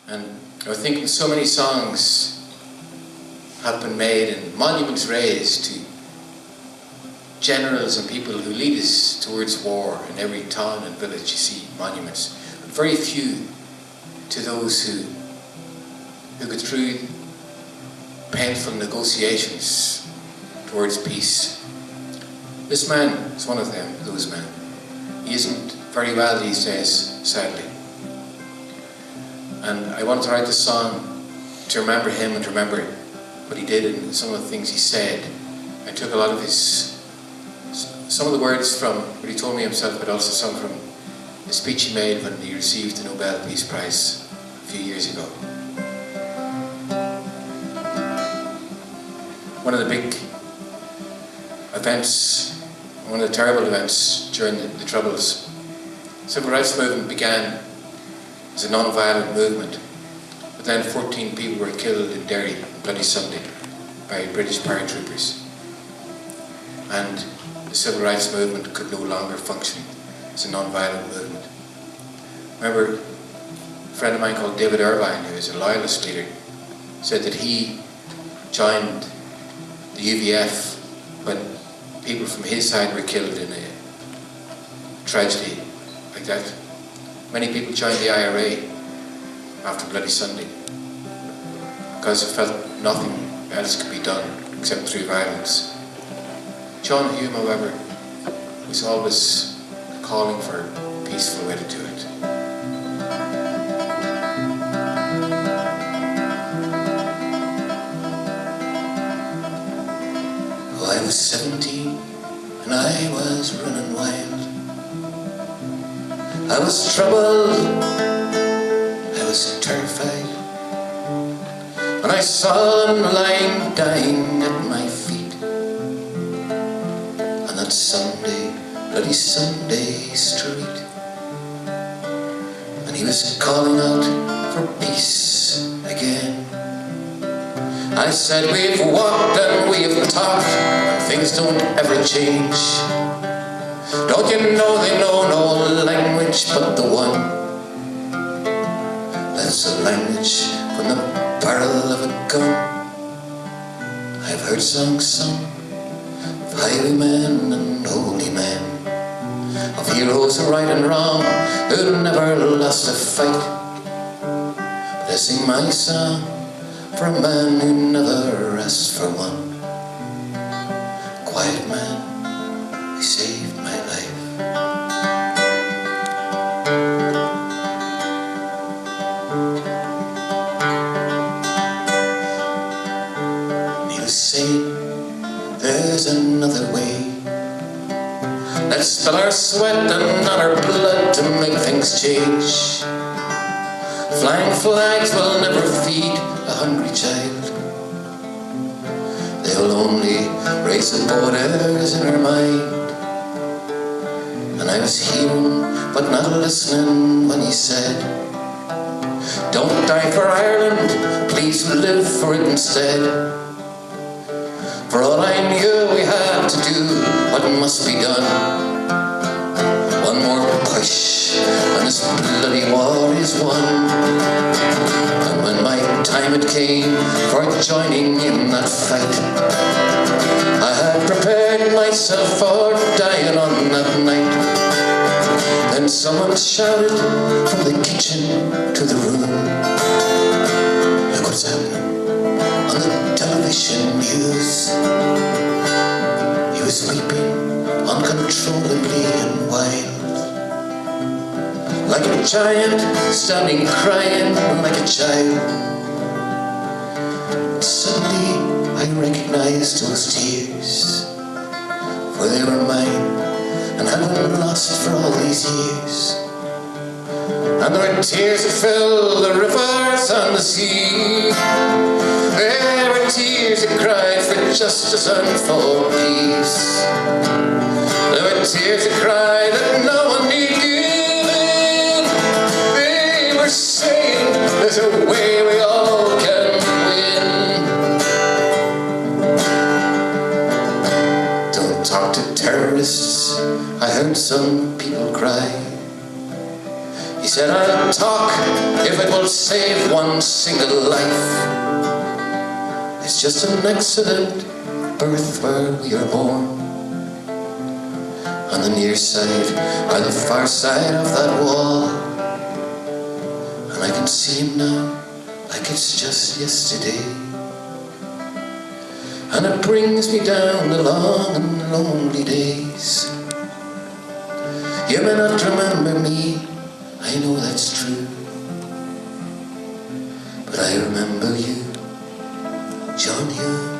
And I was thinking so many songs have been made and monuments raised to generals and people who lead us towards war. In every town and village you see monuments, but very few to those who go through painful negotiations towards peace. This man is one of them, those men. He isn't very well these days, sadly. And I wanted to write this song to remember him and to remember what he did and some of the things he said. I took a lot of some of the words from what he told me himself, but also some from the speech he made when he received the Nobel Peace Prize a few years ago. One of the big events, one of the terrible events during the Troubles, the Civil Rights Movement began as a non-violent movement, but then 14 people were killed in Derry on Bloody Sunday by British paratroopers. And the Civil Rights Movement could no longer function as a non-violent movement. I remember a friend of mine called David Irvine, who is a loyalist leader, said that he joined the UVF when people from his side were killed in a tragedy like that. Many people joined the IRA after Bloody Sunday because it felt nothing else could be done except through violence. John Hume, however, was always calling for a peaceful way to do it. Oh, I was 17 and I was running wild. I was troubled, I was terrified, when I saw him lying dying at my feet. On that Sunday, bloody Sunday street, and he was calling out for peace again. I said, we've walked and we've talked, and things don't ever change. Don't you know they know no language but the one? That's a language from the barrel of a gun. I've heard songs sung of highwaymen and holy men, of heroes who right and wrong, who never lost a fight. But I sing my song for a man who never asked for one. Quiet man, he saved my life. And he was saying, there's another way. Let's spill our sweat and on our blood to make things change. Flying flags will never feed a hungry child. They will only raise the borders in her mind. And I was hearing but not listening when he said, don't die for Ireland, please live for it instead. For all I knew we had to do what must be done. One more push and this bloody war is won. And when my time it came for joining in that fight, I had prepared myself for dying on that night. Then someone shouted from the kitchen to the room, look what's happening on the television news. He was weeping uncontrollably and wild, like a giant standing crying like a child. Suddenly I recognized those tears, for they were mine and had been lost for all these years. And there were tears that filled the rivers and the sea. There were tears that cried for justice and for peace. There were tears that cried that no one need give in. They were saying there's a way we all can win. Don't talk to terrorists, I heard some people cry. He said, I'll talk if it will save one single life. It's just an accident, birth where we are born. On the near side or the far side of that wall. And I can see him now like it's just yesterday. And it brings me down the long and lonely days. You may not remember me, I know that's true, but I remember you, John Hume.